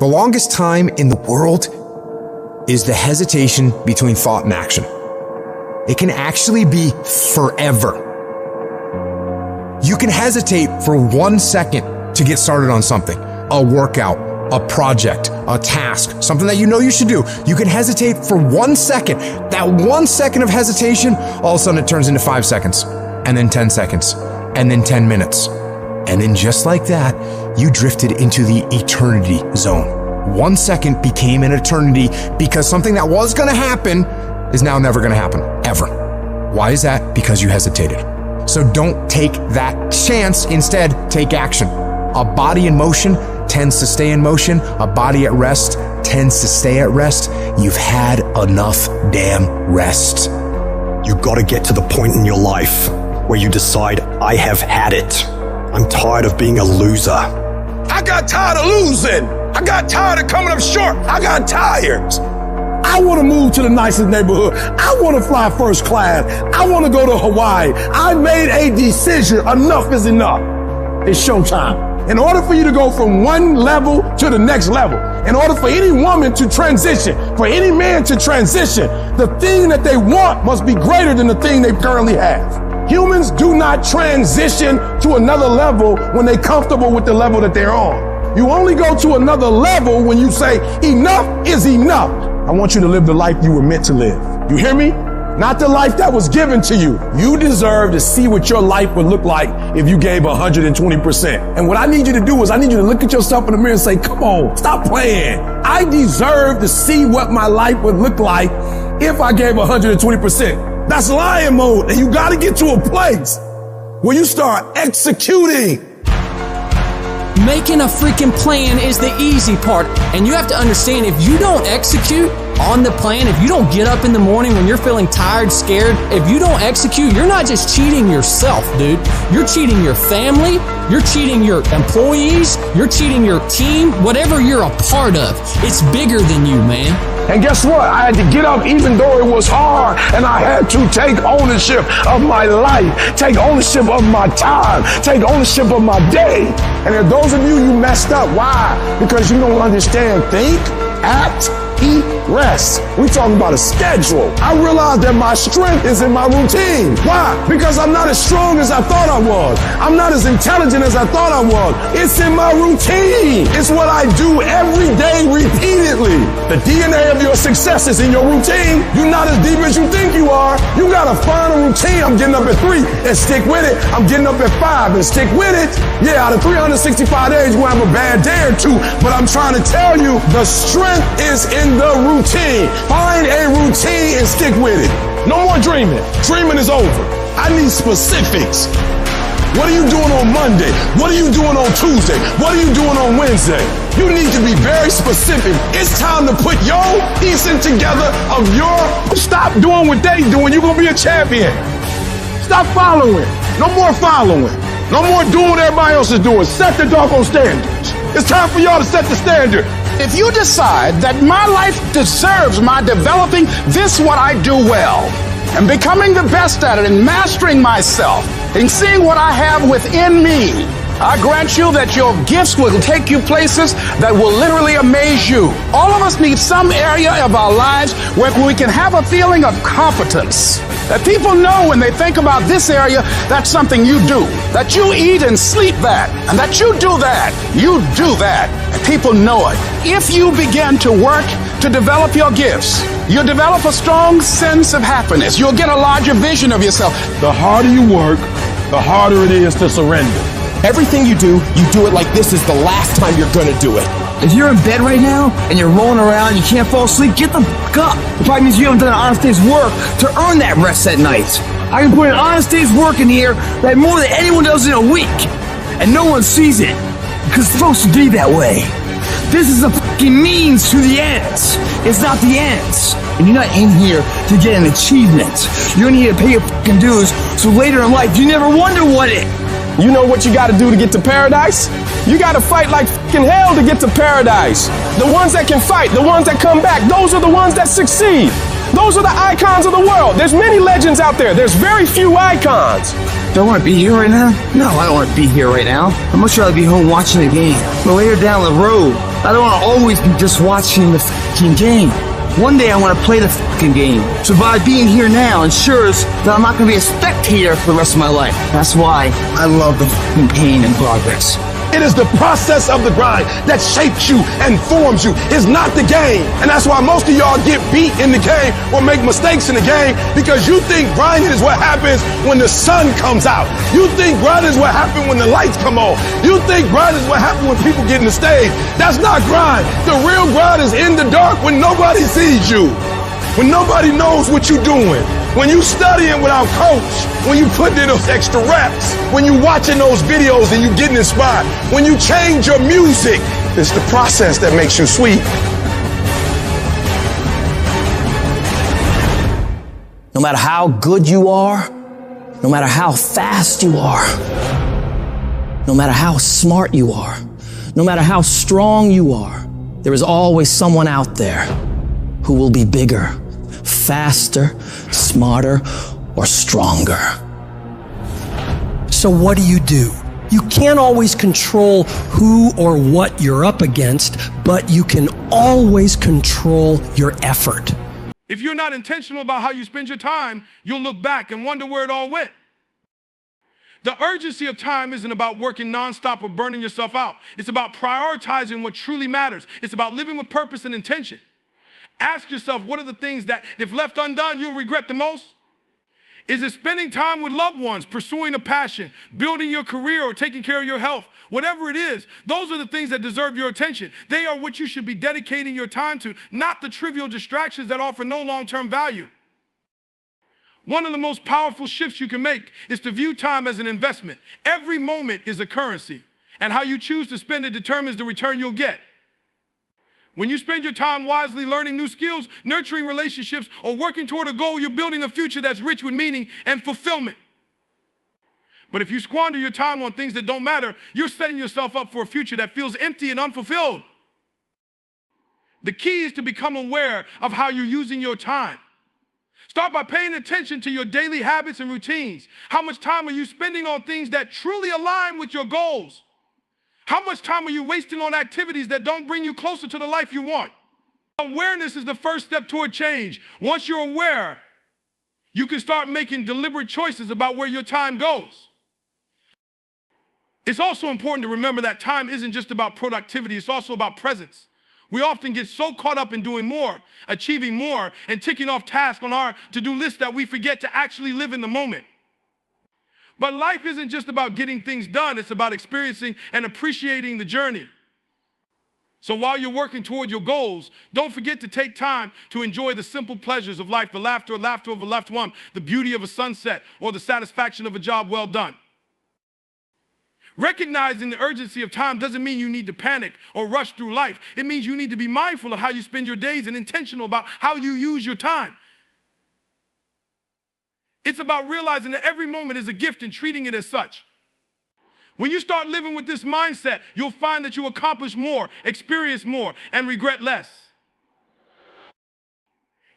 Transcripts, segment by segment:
The longest time in the world is the hesitation between thought and action. It can actually be forever. You can hesitate for 1 second to get started on something, a workout, a project, a task, something that you know you should do. You can hesitate for 1 second. That 1 second of hesitation, all of a sudden it turns into 5 seconds, and then 10 seconds, and then 10 minutes. And then just like that, you drifted into the eternity zone. 1 second became an eternity because something that was gonna happen is now never gonna happen, ever. Why is that? Because you hesitated. So don't take that chance. Instead, take action. A body in motion tends to stay in motion. A body at rest tends to stay at rest. You've had enough damn rest. You gotta get to the point in your life where you decide, I have had it. I'm tired of being a loser. I got tired of losing. I got tired of coming up short. I got tired. I want to move to the nicest neighborhood. I want to fly first class. I want to go to Hawaii. I made a decision. Enough is enough. It's showtime. In order for you to go from one level to the next level, in order for any woman to transition, for any man to transition, the thing that they want must be greater than the thing they currently have. Humans do not transition to another level when they're comfortable with the level that they're on. You only go to another level when you say, enough is enough. I want you to live the life you were meant to live. You hear me? Not the life that was given to you. You deserve to see what your life would look like if you gave 120%. And what I need you to do is I need you to look at yourself in the mirror and say, come on, stop playing. I deserve to see what my life would look like if I gave 120%. That's lion mode. And you got to get to a place where you start executing. Making a freaking plan is the easy part. And you have to understand, if you don't execute on the plan, if you don't get up in the morning when you're feeling tired, scared, if you don't execute, you're not just cheating yourself, dude. You're cheating your family. You're cheating your employees. You're cheating your team. Whatever you're a part of, it's bigger than you, man. And guess what? I had to get up even though it was hard, and I had to take ownership of my life, take ownership of my time, take ownership of my day. And if those of you messed up, why? Because you don't understand. Think, act, eat, rest. We talking about a schedule. I realized that my strength is in my routine. Why? Because I'm not as strong as I thought I was. I'm not as intelligent as I thought I was. It's in my routine. It's what I do every day repeatedly. The DNA of your success is in your routine. You're not as deep as you think you are. You gotta find a routine. I'm getting up at 3 and stick with it. I'm getting up at 5 and stick with it. Yeah, out of 365 days, you're gonna have a bad day or two, but I'm trying to tell you, the strength is in the routine. Find a routine and stick with it. No more dreaming. Dreaming is over. I need specifics. What are you doing on Monday? What are you doing on Tuesday? What are you doing on Wednesday? You need to be very specific. It's time to put your piecing together of your... Stop doing what they doing. You're going to be a champion. Stop following. No more following. No more doing what everybody else is doing. Set the doggone standards. It's time for y'all to set the standard. If you decide that my life deserves my developing this what I do well, and becoming the best at it, and mastering myself, and seeing what I have within me, I grant you that your gifts will take you places that will literally amaze you. All of us need some area of our lives where we can have a feeling of competence. That people know when they think about this area, that's something you do. That you eat and sleep that. And that you do that. You do that. And people know it. If you begin to work to develop your gifts, you'll develop a strong sense of happiness. You'll get a larger vision of yourself. The harder you work, the harder it is to surrender. Everything you do it like this is the last time you're gonna do it. If you're in bed right now and you're rolling around, you can't fall asleep, get the fuck up. It probably means you haven't done an honest day's work to earn that rest at night. I can put an honest day's work in here that more than anyone does in a week. And no one sees it because it's supposed to be that way. This is a fucking means to the ends. It's not the ends. And you're not in here to get an achievement. You're in here to pay your fucking dues so later in life you never wonder what it. You know what you gotta do to get to paradise? You gotta fight like fucking hell to get to paradise. The ones that can fight, the ones that come back, those are the ones that succeed. Those are the icons of the world. There's many legends out there. There's very few icons. Do I want to be here right now? No, I don't want to be here right now. I'd much rather be home watching the game. But later down the road, I don't want to always be just watching the fucking game. One day I want to play the fucking game. So by being here now ensures that I'm not going to be a spectator for the rest of my life. That's why I love the fucking pain and progress. It is the process of the grind that shapes you and forms you. It's not the game. And that's why most of y'all get beat in the game or make mistakes in the game, because you think grinding is what happens when the sun comes out. You think grinding is what happens when the lights come on. You think grinding is what happens when people get in the stage. That's not grind. The real grind is in the dark when nobody sees you, when nobody knows what you're doing. When you studying without coach, when you putting in those extra reps, when you watching those videos and you getting inspired, when you change your music, it's the process that makes you sweet. No matter how good you are, no matter how fast you are, no matter how smart you are, no matter how strong you are, there is always someone out there who will be bigger, faster, smarter, or stronger. So what do? You can't always control who or what you're up against, but you can always control your effort. If you're not intentional about how you spend your time, you'll look back and wonder where it all went. The urgency of time isn't about working nonstop or burning yourself out. It's about prioritizing what truly matters. It's about living with purpose and intention. Ask yourself, what are the things that, if left undone, you'll regret the most? Is it spending time with loved ones, pursuing a passion, building your career, or taking care of your health? Whatever it is, those are the things that deserve your attention. They are what you should be dedicating your time to, not the trivial distractions that offer no long-term value. One of the most powerful shifts you can make is to view time as an investment. Every moment is a currency, and how you choose to spend it determines the return you'll get. When you spend your time wisely learning new skills, nurturing relationships, or working toward a goal, you're building a future that's rich with meaning and fulfillment. But if you squander your time on things that don't matter, you're setting yourself up for a future that feels empty and unfulfilled. The key is to become aware of how you're using your time. Start by paying attention to your daily habits and routines. How much time are you spending on things that truly align with your goals? How much time are you wasting on activities that don't bring you closer to the life you want? Awareness is the first step toward change. Once you're aware, you can start making deliberate choices about where your time goes. It's also important to remember that time isn't just about productivity, it's also about presence. We often get so caught up in doing more, achieving more, and ticking off tasks on our to-do list that we forget to actually live in the moment. But life isn't just about getting things done, it's about experiencing and appreciating the journey. So while you're working toward your goals, don't forget to take time to enjoy the simple pleasures of life, the laughter of a loved one, the beauty of a sunset, or the satisfaction of a job well done. Recognizing the urgency of time doesn't mean you need to panic or rush through life. It means you need to be mindful of how you spend your days and intentional about how you use your time. It's about realizing that every moment is a gift and treating it as such. When you start living with this mindset, you'll find that you accomplish more, experience more, and regret less.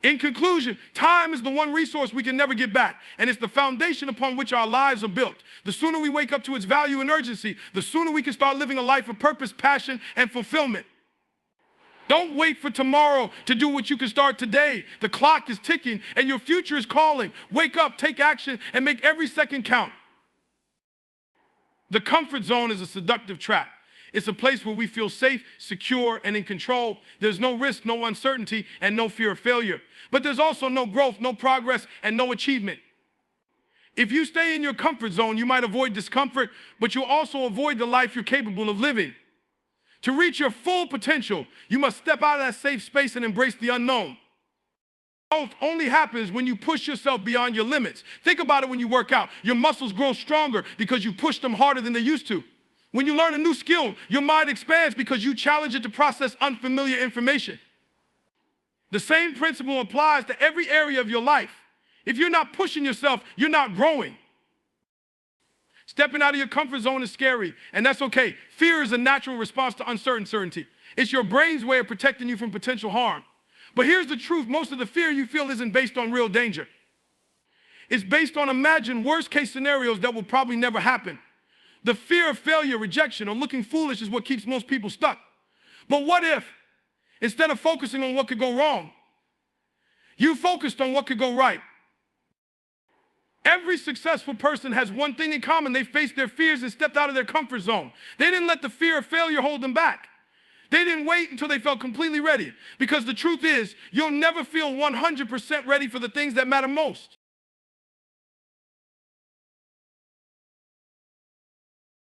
In conclusion, time is the one resource we can never get back, and it's the foundation upon which our lives are built. The sooner we wake up to its value and urgency, the sooner we can start living a life of purpose, passion, and fulfillment. Don't wait for tomorrow to do what you can start today. The clock is ticking and your future is calling. Wake up, take action, and make every second count. The comfort zone is a seductive trap. It's a place where we feel safe, secure, and in control. There's no risk, no uncertainty, and no fear of failure. But there's also no growth, no progress, and no achievement. If you stay in your comfort zone, you might avoid discomfort, but you'll also avoid the life you're capable of living. To reach your full potential, you must step out of that safe space and embrace the unknown. Growth only happens when you push yourself beyond your limits. Think about it when you work out. Your muscles grow stronger because you push them harder than they used to. When you learn a new skill, your mind expands because you challenge it to process unfamiliar information. The same principle applies to every area of your life. If you're not pushing yourself, you're not growing. Stepping out of your comfort zone is scary, and that's okay. Fear is a natural response to uncertainty. It's your brain's way of protecting you from potential harm. But here's the truth. Most of the fear you feel isn't based on real danger. It's based on imagined worst case scenarios that will probably never happen. The fear of failure, rejection, or looking foolish is what keeps most people stuck. But what if, instead of focusing on what could go wrong, you focused on what could go right? Every successful person has one thing in common. They faced their fears and stepped out of their comfort zone. They didn't let the fear of failure hold them back. They didn't wait until they felt completely ready. Because the truth is, you'll never feel 100% ready for the things that matter most.